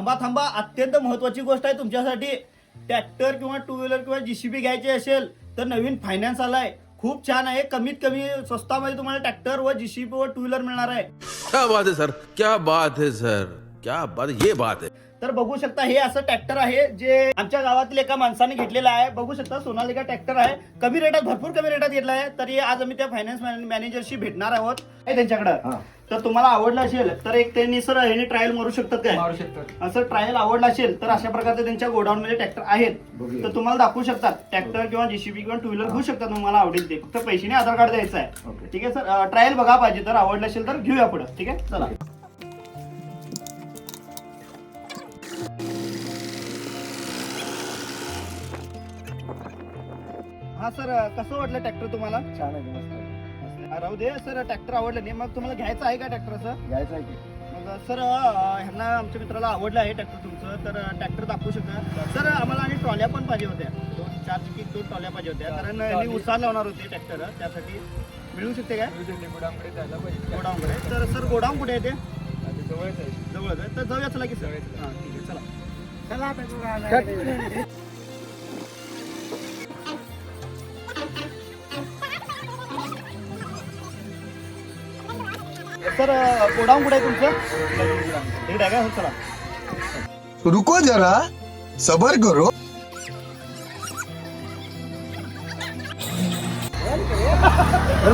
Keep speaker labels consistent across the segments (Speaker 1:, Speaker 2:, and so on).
Speaker 1: थांबा थांबा, अत्यंत महत्वाची गोष्ट आहे तुमच्यासाठी. ट्रॅक्टर किंवा टू व्हीलर किंवा जीसीबी घ्यायची असेल तर नवीन फायनान्स आलाय, खूप छान आहे. कमीत कमी स्वस्तामध्ये तुम्हाला ट्रॅक्टर व जीसीबी व टू व्हीलर मिळणार आहे.
Speaker 2: क्या बात है सर, क्या बात है सर, क्या बात, ये बात है.
Speaker 1: तर बघू शकता हे असं ट्रॅक्टर आहे जे आमच्या गावातील एका माणसाने घेतलेलं आहे. बघू शकता सोनालिका ट्रॅक्टर आहे, कमी रेटात, भरपूर कमी रेटात घेतला आहे. तरी आज आम्ही त्या फायनान्स मॅनेजरशी भेटणार आहोत त्यांच्याकडे. तर तुम्हाला आवडलं असेल तर एक त्यांनी सर हे ट्रायल मारू शकतात काय?
Speaker 3: मारू शकतात.
Speaker 1: असं ट्रायल आवडलं असेल तर अशा प्रकारचे त्यांच्या गोडाऊन मध्ये ट्रॅक्टर आहेत, तर तुम्हाला दाखवू शकतात. ट्रॅक्टर किंवा जीसीबी किंवा टू व्हीलर घेऊ शकतात, तुम्हाला आवडेल ते. फक्त पैशाने आधार कार्ड द्यायचं आहे. ठीक आहे सर, ट्रायल बघा पाहिजे तर आवडलं असेल तर घेऊया पुढे. ठीक आहे, चला. हा सर, कसं वाटलं ट्रॅक्टर तुम्हाला?
Speaker 3: छान आहे, मस्त आहे.
Speaker 1: राहू दे सर, ट्रॅक्टर आवडलं नाही मग तुम्हाला घ्यायचं आहे का ट्रॅक्टर? असं
Speaker 3: घ्यायचं आहे की?
Speaker 1: मग सर ह्यांना आमच्या मित्राला आवडलं आहे ट्रॅक्टर तुमचं, तर ट्रॅक्टर दाखवू शकता सर. आम्हाला आणि ट्रॉल्या पण पाहिजे होत्या, 2 ट्रॉल्या पाहिजे होत्या, कारण यांनी उसार लावणार होते ट्रॅक्टर, त्यासाठी मिळू शकते काय?
Speaker 3: गोडाऊनकडे जायला पाहिजे.
Speaker 1: गोडाऊनकडे. तर सर गोडाऊन कुठे आहे ते?
Speaker 3: ते जवळच आहे.
Speaker 1: जवळच आहे, तर जाऊया चला की सर. हां ठीक आहे, चला. सर गोडाऊन कुठे आहे तुमचं? ठीक आहे का? हो चला.
Speaker 4: रुको जरा, सबर करो.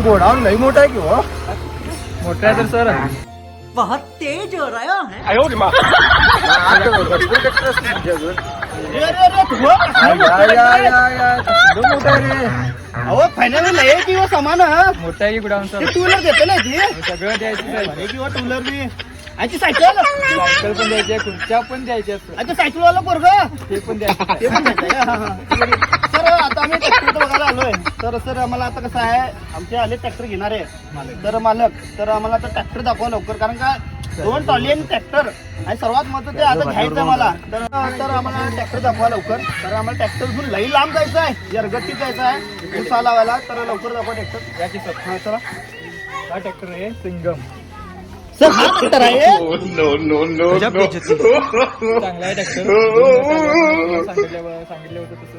Speaker 3: गोडाऊन लई मोठा आहे की हो? मोठा आहे तर सर.
Speaker 1: बहुत तेज हो रहा है. अहो फायनल आहे किंवा सामान
Speaker 3: मोठा आहे की गोडाऊन सर?
Speaker 1: टू व्हीलर घेते ना ती
Speaker 3: सगळं द्यायचं.
Speaker 1: किंवा टू व्हीलर बी आणि सायकल
Speaker 3: सायकल पण द्यायची, खुर्च्या पण द्यायच्या.
Speaker 1: आणि सायकल वाला पोरग
Speaker 3: ते पण द्यायचं.
Speaker 1: ते पण सर. आता आम्ही ट्रॅक्टर बघायला आलोय. तर सर आम्हाला आता कसं आहे, आमचे आले ट्रॅक्टर घेणारे तर मालक, तर आम्हाला आता ट्रॅक्टर दाखवा लवकर, कारण का 2 ट्रॉली आणि ट्रॅक्टर आणि सर्वात महत्त्वाचं ते आता घ्यायचं आम्हाला. तर आम्हाला ट्रॅक्टर दाखवा लवकर. तर आम्हाला ट्रॅक्टर घेऊन लई लांब जायचं आहे, यरगट्टीत जायचं आहे ऊस लावायला. तर लवकर दाखवा ट्रॅक्टर.
Speaker 3: या की सर?
Speaker 1: हा चला.
Speaker 3: हा ट्रॅक्टर आहे सिंगम.
Speaker 1: सर हा ट्रॅक्टर आहे?
Speaker 3: चांगला आहे ट्रॅक्टर. सांगितलं होतं तसं.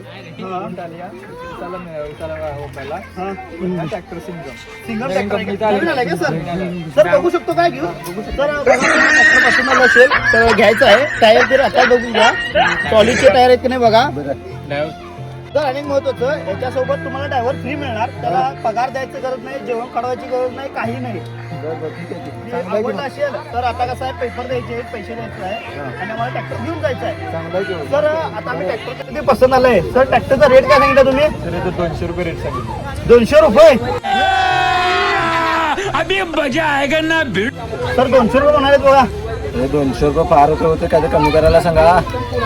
Speaker 3: ट्रॅक्टर सिंगम.
Speaker 1: सिंगल ट्रॅक्टर आहे का सर? सर बघू शकतो काय घेऊ? तर ट्रॅक्टर पासून आलं असेल तर घ्यायचं आहे. टायर जर आता बघून घ्या, ट्रॉलीचे टायर आहेत की नाही बघा. तर अनेक महत्वाचं, याच्यासोबत तुम्हाला ड्रायव्हर फ्री मिळणार. त्याला पगार द्यायची गरज नाही, जेवण काढवायची गरज नाही, काही नाही. आवडलं असेल तर आता कसं आहे, पेपर द्यायचे आहेत, पैसे द्यायचे आहे आणि आम्हाला ट्रॅक्टर घेऊन जायचं आहे. सर आता आम्ही ट्रॅक्टर किती पसंत आलंय. सर ट्रॅक्टरचा रेट काय सांगितलं तुम्ही?
Speaker 3: 200 रुपये रेट सांगितलं.
Speaker 1: 200 रुपये?
Speaker 2: अभी मजा आएगा ना भिड.
Speaker 1: सर 200 रुपये म्हणाले बघा.
Speaker 3: 200 रुपये फार होते, काय कमी करायला सांगा.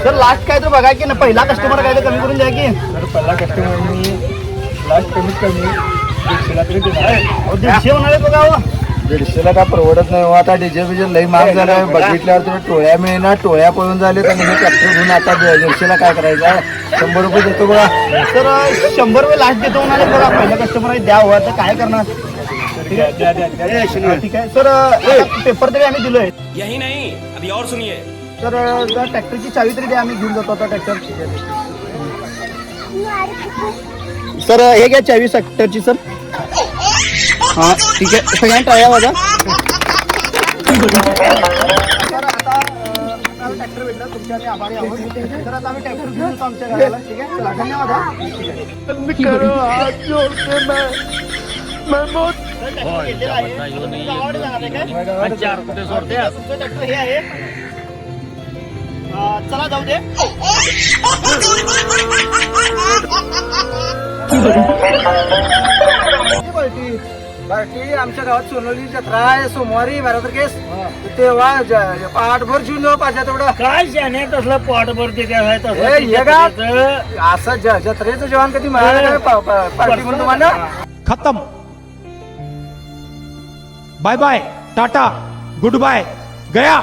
Speaker 1: सर लास्ट काय तर बघा की ना, पहिला कस्टमर काय तर कमी करून द्या की.
Speaker 3: तर पहिला कस्टमरनी लास्ट कमीत कमी 150 तरी देणार.
Speaker 1: 150 म्हणाले बघा.
Speaker 3: 150ला काय परवडत नाही हो. आता डिझेल बिझेल लई महाग झालाय. बघितल्यावर तुम्ही टोळ्या मिळणार, टोळ्या पळून झाले. तर हे ट्रॅक्टर घेऊन आता 150ला काय करायचं आहे? 100 रुपये देतो बघा.
Speaker 1: सर 100 रुपये लास्ट देतो म्हणाले बघा. पहिला कस्टमर आहे, द्या हवा तर काय करणार. ठीक आहे सर, पेपर तरी आम्ही दिलोय.
Speaker 2: यही नहीं, अभी और सुनिए.
Speaker 1: तर ट्रॅक्टरची चावी तरी द्या, आम्ही घेऊन जातो आता ट्रॅक्टर. सर हे घ्या चावी ट्रॅक्टरची सर. हा ठीक आहे, सगळ्यांनी टाळ्या वाजा. सर आता ट्रॅक्टर भेटला, तुमचे आम्ही आभारी आहोत. तर आता आम्ही ट्रॅक्टर घेऊन येतो आमच्या घराला. ठीक आहे, चला धन्यवाद. तुमचं ट्रॅक्टर हे आहे. चला जाऊ दे.
Speaker 3: पार्टी आमच्या गावात सोनवली जत्रा आहे सोमवारी 12 तारखेस. तेव्हा पाठभर जीवन जेव्हा पाहिजे तेवढं.
Speaker 1: काय जाणे तसलं पोटभर ते काय
Speaker 3: असं जत्रेचं जेवण कधी मिळालं पार्टी म्हणून तुम्हाला.
Speaker 5: खत्म. बाय बाय, टाटा, गुड बाय, गया.